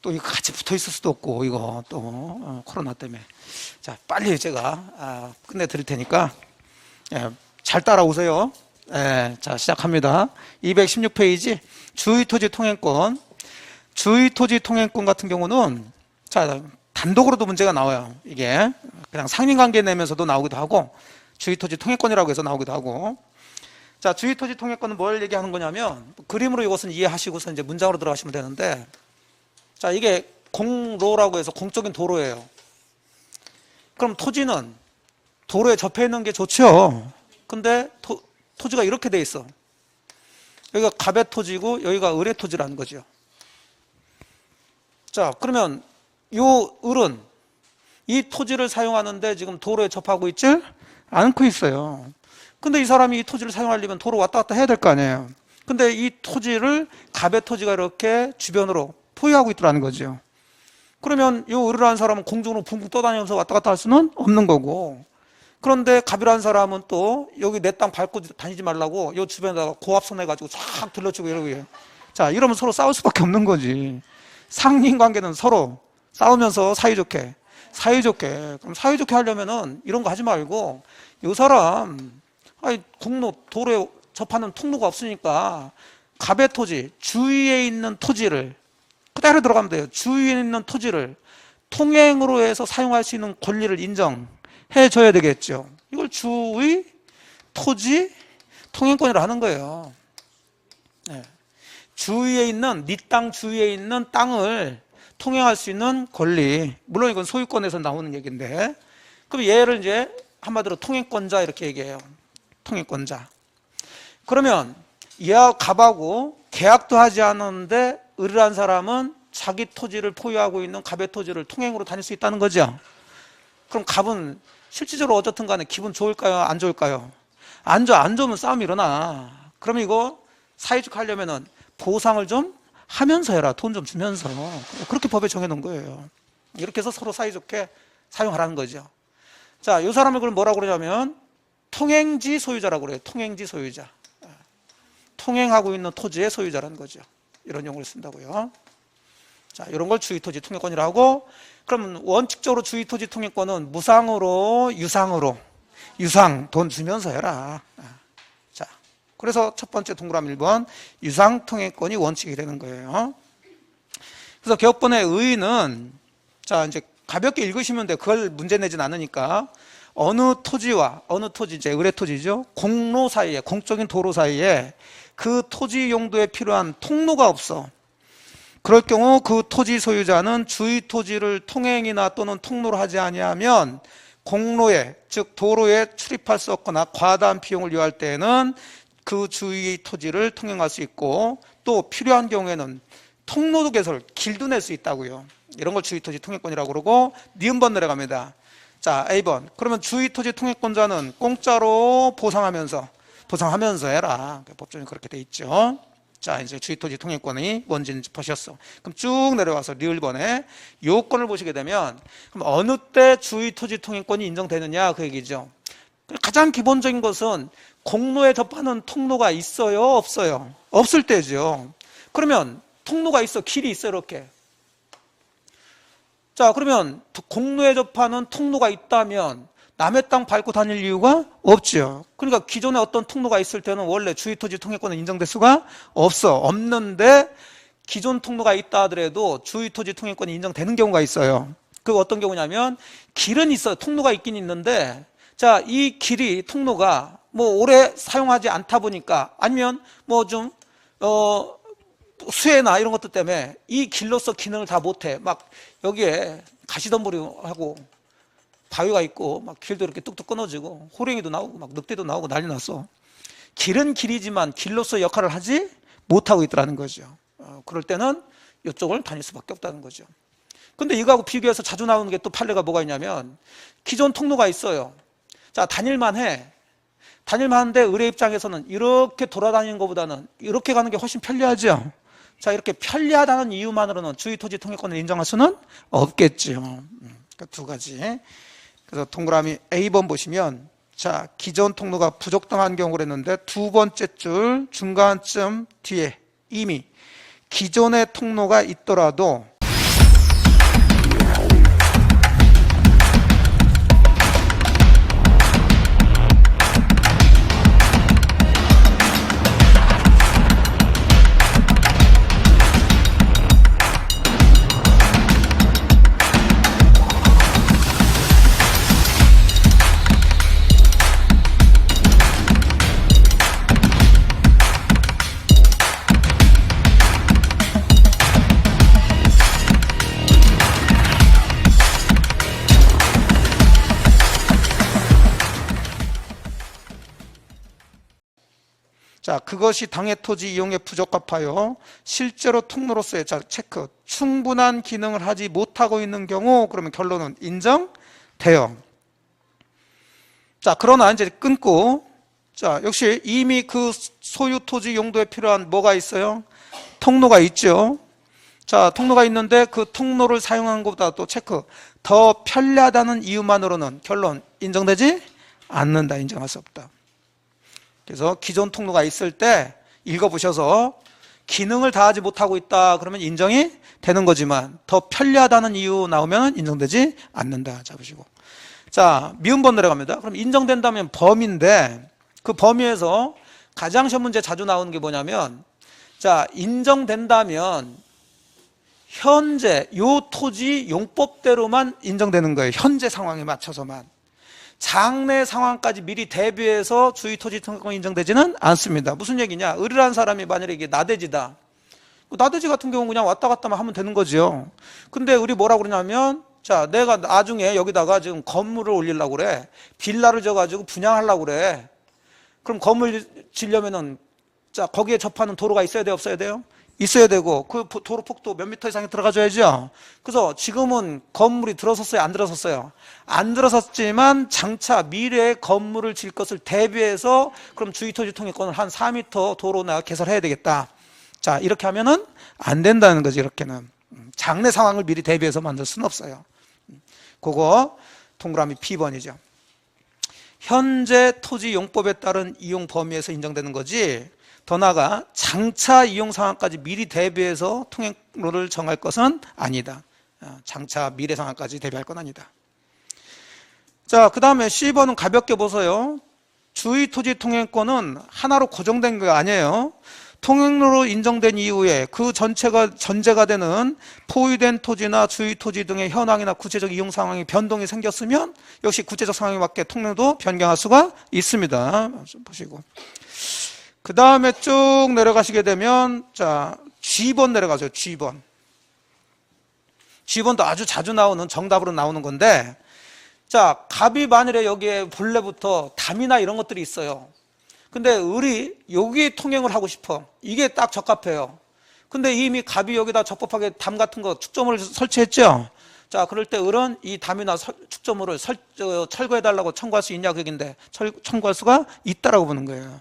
또 이거 같이 붙어 있을 수도 없고, 이거 또 코로나 때문에. 자, 빨리 제가 끝내 드릴 테니까 잘 따라오세요. 자, 시작합니다. 216페이지 주의토지 통행권. 주의토지 통행권 같은 경우는 자, 단독으로도 문제가 나와요. 이게 그냥 상린관계 내면서도 나오기도 하고 주의토지 통행권이라고 해서 나오기도 하고. 자, 주의토지 통행권은 뭘 얘기하는 거냐면 그림으로 이것은 이해하시고서 이제 문장으로 들어가시면 되는데, 자, 이게 공로라고 해서 공적인 도로예요. 그럼 토지는 도로에 접해 있는 게 좋죠. 근데 토지가 이렇게 돼 있어. 여기가 갑의 토지고 여기가 을의 토지라는 거죠. 자, 그러면 요 을은 이 토지를 사용하는데 지금 도로에 접하고 있지 않고 있어요. 근데 이 사람이 이 토지를 사용하려면 도로 왔다 갔다 해야 될 거 아니에요. 근데 이 토지를 갑의 토지가 이렇게 주변으로 포위하고 있더라는 거죠. 그러면 이 을이라는 사람은 공중으로 붕붕 떠다니면서 왔다 갔다 할 수는 없는 거고, 그런데 갑이라는 사람은 또 여기 내 땅 밟고 다니지 말라고 이 주변에다가 고압선 해가지고 쫙 들러치고 이러고 해요. 자, 이러면 서로 싸울 수밖에 없는 거지. 상린관계는 서로 싸우면서 사이좋게. 그럼 사이좋게 하려면은 이런 거 하지 말고, 이 사람 공로 도로에 접하는 통로가 없으니까 갑의 토지, 주위에 있는 토지를 그대로 들어가면 돼요. 주위에 있는 토지를 통행으로 해서 사용할 수 있는 권리를 인정해 줘야 되겠죠. 이걸 주의 토지 통행권이라 하는 거예요. 주위에 있는, 네 땅 주위에 있는 땅을 통행할 수 있는 권리. 물론 이건 소유권에서 나오는 얘기인데, 그럼 얘를 이제 한마디로 통행권자 이렇게 얘기해요. 통행권자. 그러면 얘와 갑하고 계약도 하지 않았는데 을이라는 사람은 자기 토지를 포유하고 있는 갑의 토지를 통행으로 다닐 수 있다는 거죠. 그럼 갑은 실질적으로 어쨌든 간에 기분 좋을까요? 안 좋을까요? 안 좋으면 싸움이 일어나. 그러면 이거 사이좋게 하려면은 보상을 좀 하면서 해라. 돈 좀 주면서. 그렇게 법에 정해놓은 거예요. 이렇게 해서 서로 사이좋게 사용하라는 거죠. 자, 이 사람을 그럼 뭐라고 그러냐면 통행지 소유자라고 그래요. 통행지 소유자. 통행하고 있는 토지의 소유자라는 거죠. 이런 용어를 쓴다고요. 자, 이런 걸 주의토지 통행권이라고 하고, 그러면 원칙적으로 주의토지 통행권은 무상으로, 유상 돈 주면서 해라. 자, 그래서 첫 번째 동그라미 1번 유상 통행권이 원칙이 되는 거예요. 그래서 개혁본의 의의는, 자, 이제 가볍게 읽으시면 돼. 그걸 문제 내진 않으니까. 어느 토지, 이제 을의 토지죠. 공로 사이에, 공적인 도로 사이에 그 토지 용도에 필요한 통로가 없어. 그럴 경우 그 토지 소유자는 주의 토지를 통행이나 또는 통로로 하지 아니하면 공로에, 즉 도로에 출입할 수 없거나 과다한 비용을 요할 때에는 그 주의 토지를 통행할 수 있고, 또 필요한 경우에는 통로도 개설, 길도 낼 수 있다고요. 이런 걸 주의 토지 통행권이라고 그러고, 니은번 내려갑니다. 자, A번. 그러면 주의 토지 통행권자는 공짜로 보상하면서 해라. 법조는 그렇게 돼 있죠. 자, 이제 주의 토지 통행권이 뭔지는 보셨어. 그럼 쭉 내려와서 리을번에 요건을 보시게 되면, 그럼 어느 때 주의 토지 통행권이 인정되느냐 그 얘기죠. 가장 기본적인 것은 공로에 접하는 통로가 있어요, 없어요? 없을 때죠. 그러면 통로가 있어, 길이 있어, 이렇게. 자, 그러면 공로에 접하는 통로가 있다면 남의 땅 밟고 다닐 이유가 없죠. 그러니까 기존에 어떤 통로가 있을 때는 원래 주의토지 통행권은 인정될 수가 없는데, 기존 통로가 있다 하더라도 주의토지 통행권이 인정되는 경우가 있어요. 그 어떤 경우냐면 길은 있어요. 통로가 있긴 있는데, 자, 이 길이, 통로가 뭐 오래 사용하지 않다 보니까, 아니면 뭐 좀 수해나 이런 것들 때문에 이 길로서 기능을 다 못해. 막 여기에 가시덤불이하고 바위가 있고 막 길도 이렇게 뚝뚝 끊어지고 호랭이도 나오고 막 늑대도 나오고 난리 났어. 길은 길이지만 길로서 역할을 하지 못하고 있더라는 거죠. 그럴 때는 이쪽을 다닐 수밖에 없다는 거죠. 근데 이거하고 비교해서 자주 나오는 게 또 판례가 뭐가 있냐면, 기존 통로가 있어요. 자, 다닐만한데 을의 입장에서는 이렇게 돌아다니는 것보다는 이렇게 가는 게 훨씬 편리하죠. 자, 이렇게 편리하다는 이유만으로는 주의토지 통행권을 인정할 수는 없겠죠. 그 두 가지. 그래서 동그라미 A번 보시면, 자, 기존 통로가 부족당한 경우를 했는데 두 번째 줄 중간쯤 뒤에 이미 기존의 통로가 있더라도 자, 그것이 당해 토지 이용에 부적합하여 실제로 통로로서의, 자, 체크, 충분한 기능을 하지 못하고 있는 경우, 그러면 결론은 인정돼요. 자, 그러나 이제 끊고, 자, 역시 이미 그 소유 토지 용도에 필요한 뭐가 있어요? 통로가 있죠. 자, 통로가 있는데 그 통로를 사용한 것보다 또 체크, 더 편리하다는 이유만으로는 결론 인정되지 않는다. 인정할 수 없다. 그래서 기존 통로가 있을 때 읽어보셔서 기능을 다하지 못하고 있다 그러면 인정이 되는 거지만 더 편리하다는 이유 나오면 인정되지 않는다. 잡으시고. 자, 미음번 내려갑니다. 그럼 인정된다면 범위인데 그 범위에서 가장 시험 문제 자주 나오는 게 뭐냐면, 자, 인정된다면 현재 요 토지 용법대로만 인정되는 거예요. 현재 상황에 맞춰서만. 장래 상황까지 미리 대비해서 주의 토지 통행권 인정되지는 않습니다. 무슨 얘기냐? 을이라는 사람이 만약에 이게 나대지다. 나대지 같은 경우는 그냥 왔다 갔다만 하면 되는 거죠. 근데 을이 뭐라고 그러냐면, 자, 내가 나중에 여기다가 지금 건물을 올리려고 그래. 빌라를 져가지고 분양하려고 그래. 그럼 건물 지려면은, 자, 거기에 접하는 도로가 있어야 돼요? 없어야 돼요? 있어야 되고, 그 도로 폭도 몇 미터 이상이 들어가줘야죠. 그래서 지금은 건물이 들어섰어요? 안 들어섰어요? 안 들어섰지만 장차 미래에 건물을 질 것을 대비해서 그럼 주의토지 통행권을 한 4미터 도로 내가 개설해야 되겠다. 자, 이렇게 하면은 안 된다는 거지, 이렇게는. 장래 상황을 미리 대비해서 만들 수는 없어요. 그거 동그라미 B번이죠. 현재 토지 용법에 따른 이용 범위에서 인정되는 거지, 더 나아가 장차 이용 상황까지 미리 대비해서 통행로를 정할 것은 아니다. 장차 미래 상황까지 대비할 건 아니다. 자, 그 다음에 C번은 가볍게 보세요. 주의 토지 통행권은 하나로 고정된 게 아니에요. 통행로로 인정된 이후에 그 전체가 전제가 되는 포유된 토지나 주의 토지 등의 현황이나 구체적 이용 상황이 변동이 생겼으면 역시 구체적 상황에 맞게 통로도 변경할 수가 있습니다. 보시고. 그 다음에 쭉 내려가시게 되면, 자, G번 내려가죠. G번. G번도 아주 자주 나오는, 정답으로 나오는 건데, 자, 갑이 만일에 여기에 본래부터 담이나 이런 것들이 있어요. 근데 을이 여기 통행을 하고 싶어. 이게 딱 적합해요. 근데 이미 갑이 여기다 적법하게 담 같은 거 축조물을 설치했죠. 자, 그럴 때 을은 이 담이나 축조물을 철거해달라고 청구할 수 있냐 그 얘기인데, 청구할 수가 있다라고 보는 거예요.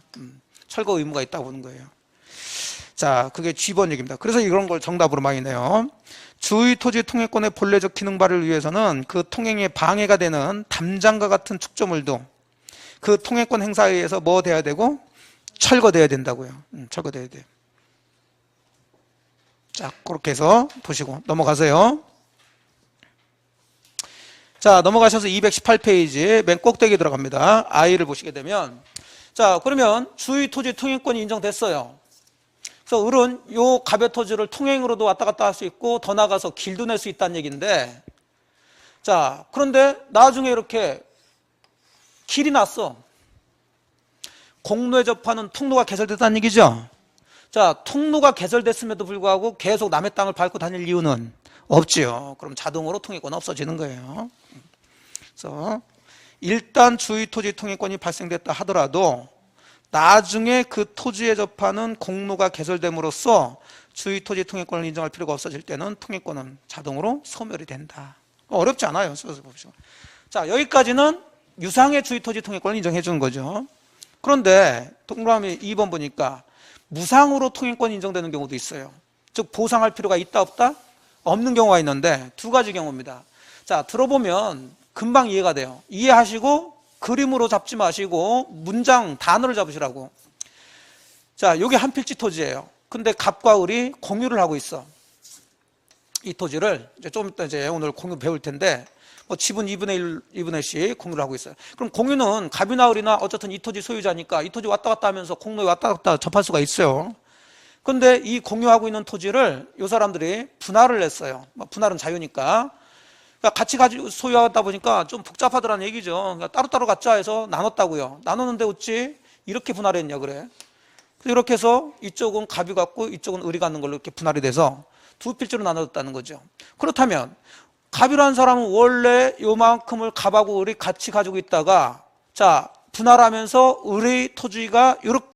철거 의무가 있다고 보는 거예요. 자, 그게 G번 얘기입니다. 그래서 이런 걸 정답으로 많이 내요. 주의 토지 통행권의 본래적 기능 발휘를 위해서는 그 통행에 방해가 되는 담장과 같은 축조물도 그 통행권 행사에 의해서 뭐 돼야 되고? 철거돼야 된다고요. 철거돼야 돼요. 자, 그렇게 해서 보시고 넘어가세요. 자, 넘어가셔서 218페이지 맨 꼭대기 들어갑니다. I를 보시게 되면, 자, 그러면 주의 토지 통행권이 인정됐어요. 그래서 을은 요 갑의 토지를 통행으로도 왔다 갔다 할 수 있고 더 나가서 길도 낼 수 있다는 얘기인데, 자, 그런데 나중에 이렇게 길이 났어. 공로에 접하는 통로가 개설됐다는 얘기죠. 자, 통로가 개설됐음에도 불구하고 계속 남의 땅을 밟고 다닐 이유는 없지요. 그럼 자동으로 통행권 없어지는 거예요. 그래서 일단 주의 토지 통행권이 발생됐다 하더라도 나중에 그 토지에 접하는 공로가 개설됨으로써 주의 토지 통행권을 인정할 필요가 없어질 때는 통행권은 자동으로 소멸이 된다. 어렵지 않아요. 써서 봅시다. 자, 여기까지는 유상의 주의 토지 통행권을 인정해 주는 거죠. 그런데 동그라미 2번 보니까 무상으로 통행권이 인정되는 경우도 있어요. 즉 보상할 필요가 있다 없다? 없는 경우가 있는데 두 가지 경우입니다. 자, 들어보면 금방 이해가 돼요. 이해하시고 그림으로 잡지 마시고 문장 단어를 잡으시라고. 자, 여기 한 필지 토지예요. 근데 갑과 을이 공유를 하고 있어. 이 토지를 이제 좀 이따 이제 오늘 공유 배울 텐데 뭐 지분 2분의 1, 2분의 1씩 공유를 하고 있어요. 그럼 공유는 갑이나 을이나 어쨌든 이 토지 소유자니까 이 토지 왔다 갔다 하면서 공로에 왔다 갔다 접할 수가 있어요. 근데 이 공유하고 있는 토지를 이 사람들이 분할을 했어요. 분할은 자유니까. 그러니까 같이 가지고 소유하다 보니까 좀 복잡하더라는 얘기죠. 그러니까 따로따로 갖자 해서 나눴다고요. 나눴는데 어찌 이렇게 분할했냐 그래. 그래서 이렇게 해서 이쪽은 갑이 갖고 이쪽은 을이 갖는 걸로 이렇게 분할이 돼서 두 필지로 나눠졌다는 거죠. 그렇다면 갑이라는 사람은 원래 요만큼을 갑하고 을이 같이 가지고 있다가 자 분할하면서 을의 토지가 이렇게